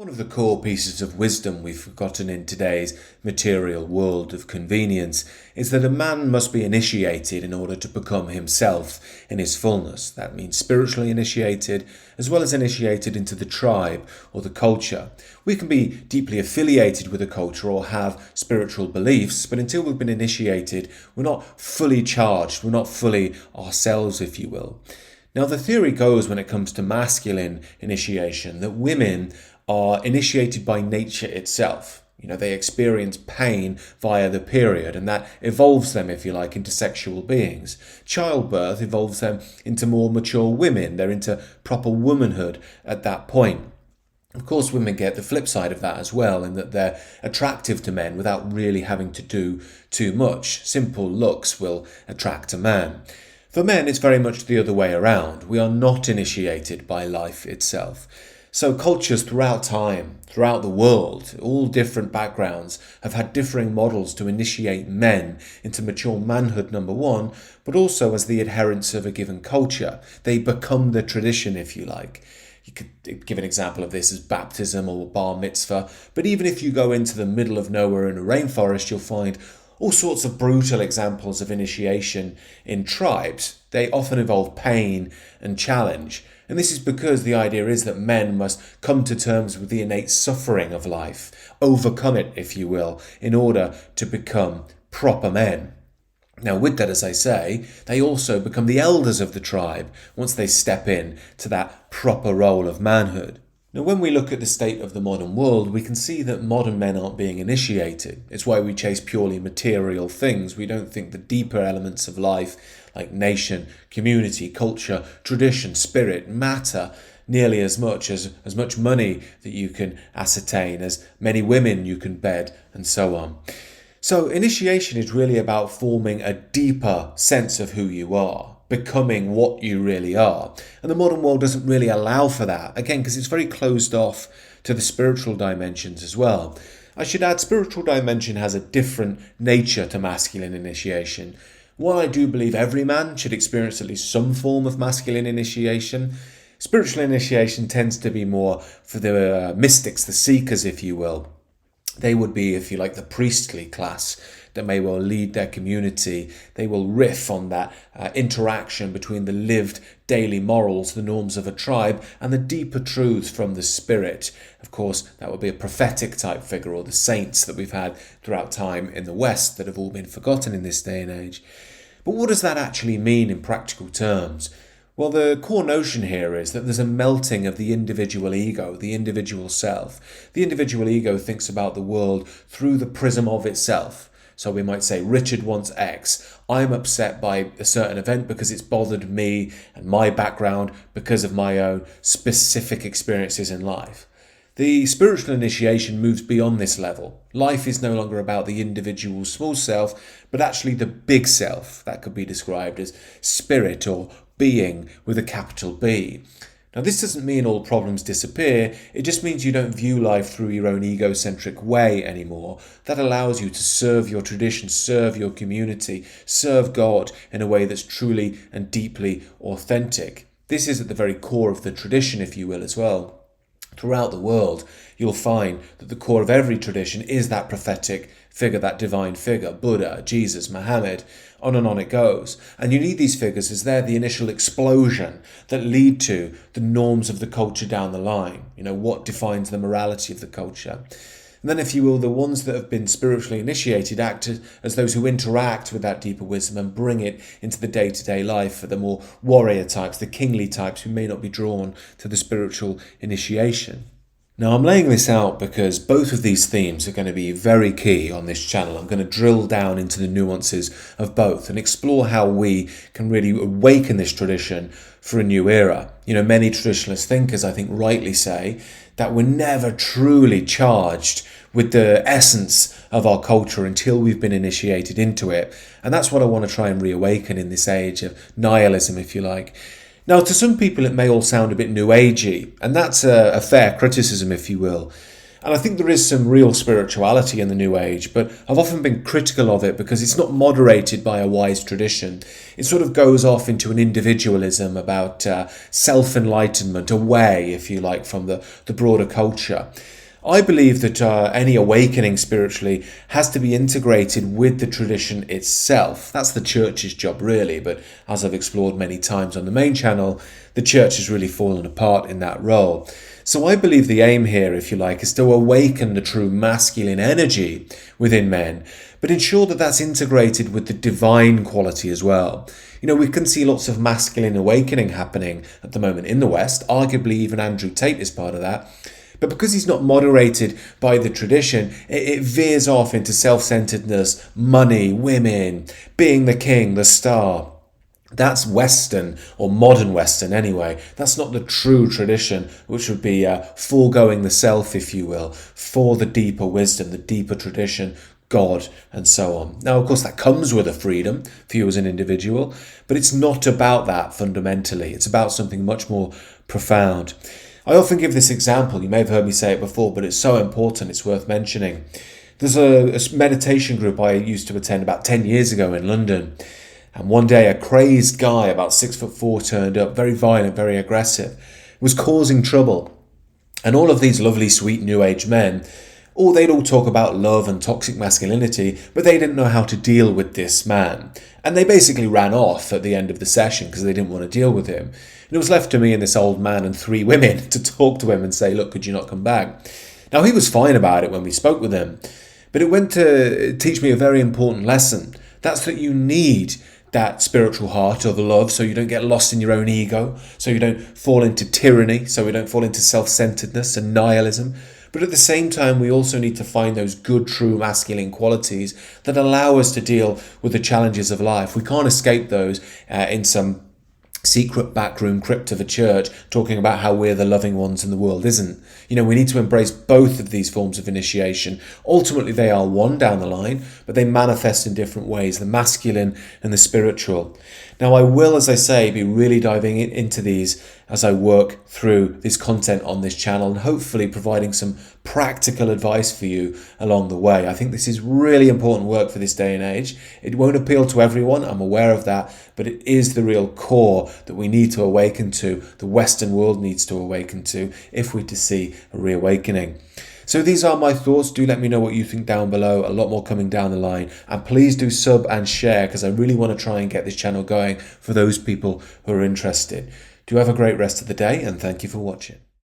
One of the core pieces of wisdom we've forgotten in today's material world of convenience is that a man must be initiated in order to become himself in his fullness. That means spiritually initiated as well as initiated into the tribe or the culture. We can be deeply affiliated with a culture or have spiritual beliefs, but until we've been initiated, we're not fully charged, we're not fully ourselves, if you will. Now, the theory goes when it comes to masculine initiation that women are initiated by nature itself. They experience pain via the period, and that evolves them, if you like, into sexual beings. Childbirth evolves them into more mature women. They're into proper womanhood at that point. Of course, women get the flip side of that as well, in that they're attractive to men without really having to do too much. Simple looks will attract a man. For men, it's very much the other way around. We are not initiated by life itself. So cultures throughout time, throughout the world, all different backgrounds, have had differing models to initiate men into mature manhood, number one, but also as the adherents of a given culture. They become the tradition, if you like. You could give an example of this as baptism or bar mitzvah, but even if you go into the middle of nowhere in a rainforest, you'll find all sorts of brutal examples of initiation in tribes. They often involve pain and challenge. And this is because the idea is that men must come to terms with the innate suffering of life, overcome it, if you will, in order to become proper men. Now, with that, as I say, they also become the elders of the tribe once they step in to that proper role of manhood. Now, when we look at the state of the modern world, we can see that modern men aren't being initiated. It's why we chase purely material things. We don't think the deeper elements of life, like nation, community, culture, tradition, spirit, matter nearly as much money that you can ascertain, as many women you can bed, and so on. So initiation is really about forming a deeper sense of who you are, becoming what you really are. And the modern world doesn't really allow for that, again, because it's very closed off to the spiritual dimensions as well. I should add, spiritual dimension has a different nature to masculine initiation. While I do believe every man should experience at least some form of masculine initiation, spiritual initiation tends to be more for the mystics, the seekers, if you will. They would be, if you like, the priestly class that may well lead their community. They will riff on that interaction between the lived daily morals, the norms of a tribe, and the deeper truths from the spirit. Of course, that would be a prophetic type figure, or the saints that we've had throughout time in the West that have all been forgotten in this day and age. But what does that actually mean in practical terms? Well, the core notion here is that there's a melting of the individual ego, the individual self. The individual ego thinks about the world through the prism of itself. So we might say, Richard wants X. I'm upset by a certain event because it's bothered me and my background because of my own specific experiences in life. The spiritual initiation moves beyond this level. Life is no longer about the individual small self, but actually the big self. That could be described as spirit or being with a capital B. Now, this doesn't mean all problems disappear. It just means you don't view life through your own egocentric way anymore. That allows you to serve your tradition, serve your community, serve God in a way that's truly and deeply authentic. This is at the very core of the tradition, if you will, as well. Throughout the world, you'll find that the core of every tradition is that prophetic figure, that divine figure, Buddha, Jesus, Muhammad, on and on it goes. And you need these figures as they're the initial explosion that lead to the norms of the culture down the line. What defines the morality of the culture. And then, if you will, the ones that have been spiritually initiated act as those who interact with that deeper wisdom and bring it into the day-to-day life for the more warrior types, the kingly types who may not be drawn to the spiritual initiation. Now, I'm laying this out because both of these themes are going to be very key on this channel. I'm going to drill down into the nuances of both and explore how we can really awaken this tradition for a new era. Many traditionalist thinkers, I think, rightly say that we're never truly charged with the essence of our culture until we've been initiated into it. And that's what I want to try and reawaken in this age of nihilism, if you like. Now, to some people, it may all sound a bit new agey, and that's a fair criticism, if you will. And I think there is some real spirituality in the New Age, but I've often been critical of it because it's not moderated by a wise tradition. It sort of goes off into an individualism about self-enlightenment, away, if you like, from the broader culture. I believe that any awakening spiritually has to be integrated with the tradition itself. That's the church's job, really, but as I've explored many times on the main channel, the church has really fallen apart in that role. So I believe the aim here, if you like, is to awaken the true masculine energy within men, but ensure that that's integrated with the divine quality as well. You know, we can see lots of masculine awakening happening at the moment in the West. Arguably, even Andrew Tate is part of that. But because he's not moderated by the tradition, it veers off into self-centeredness, money, women, being the king, the star. That's Western, or modern Western anyway. That's not the true tradition, which would be foregoing the self, if you will, for the deeper wisdom, the deeper tradition, God, and so on. Now, of course, that comes with a freedom for you as an individual, but it's not about that fundamentally. It's about something much more profound. I often give this example. You may have heard me say it before, but it's so important, it's worth mentioning. There's a meditation group I used to attend about 10 years ago in London. And one day a crazed guy about 6'4" turned up, very violent, very aggressive, was causing trouble. And all of these lovely, sweet New Age men, they'd all talk about love and toxic masculinity, but they didn't know how to deal with this man. And they basically ran off at the end of the session because they didn't want to deal with him. And it was left to me and this old man and 3 women to talk to him and say, look, could you not come back? Now, he was fine about it when we spoke with him, but it went to teach me a very important lesson. That's that you need that spiritual heart of love so you don't get lost in your own ego, so you don't fall into tyranny, so we don't fall into self-centeredness and nihilism. But at the same time, we also need to find those good, true masculine qualities that allow us to deal with the challenges of life. We can't escape those in some secret backroom crypt of a church talking about how we're the loving ones and the world isn't. You know, we need to embrace both of these forms of initiation. Ultimately, they are one down the line, but they manifest in different ways, the masculine and the spiritual. Now, I will, as I say, be really diving into these as I work through this content on this channel and hopefully providing some practical advice for you along the way. I think this is really important work for this day and age. It won't appeal to everyone, I'm aware of that, but it is the real core that we need to awaken to, the Western world needs to awaken to, if we're to see a reawakening. So these are my thoughts. Do let me know what you think down below. A lot more coming down the line. And please do sub and share because I really want to try and get this channel going for those people who are interested. Do have a great rest of the day and thank you for watching.